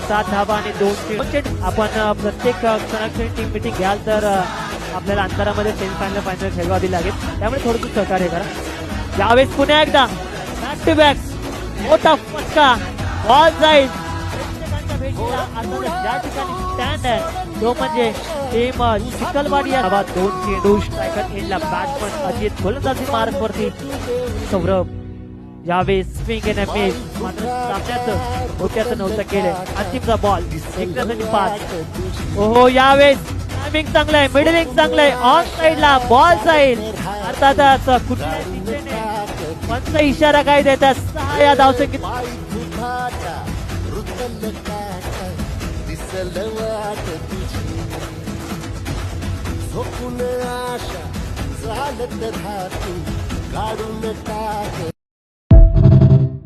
7 धावा आणि 2 चेंड. आपण प्रत्येक क्षणाक्षणी टीम मिटिंग घ्याल तर आपल्याला अंतरामध्ये सेमीफायनल फायनल खेळवावी लागेल, त्यामुळे थोडंसं सहकार्य करा. यावेळेस पुन्हा एकदा बॅक टू बॅक मोठा फटका, बॉल जाईल प्रेक्षकांच्या भेटीला. आता ज्या ठिकाणी स्टँड आहे तो म्हणजे टीम चिखलवाडी. 2 चेंडू स्ट्रायकर एंडला बॅट्समन अजित गोलंदाजी मार्कवरती सौरभ. यावेळेस स्विंग एन मिस, मात्र सामन्याचं होत्याचं नव्हतं केलं. अंतिमचा बॉल एकट्यासाठी 5. ओहो, यावेळेस टायमिंग चांगलं आहे, मिडलिंग चांगलं आहे, ऑन साईडला बॉल जाईल. अर्थातच कुठल्याही दिशेने पंच इशारा काय देतात. 6 या धावसंख्येत आशा चालत राहतो काढून टाक.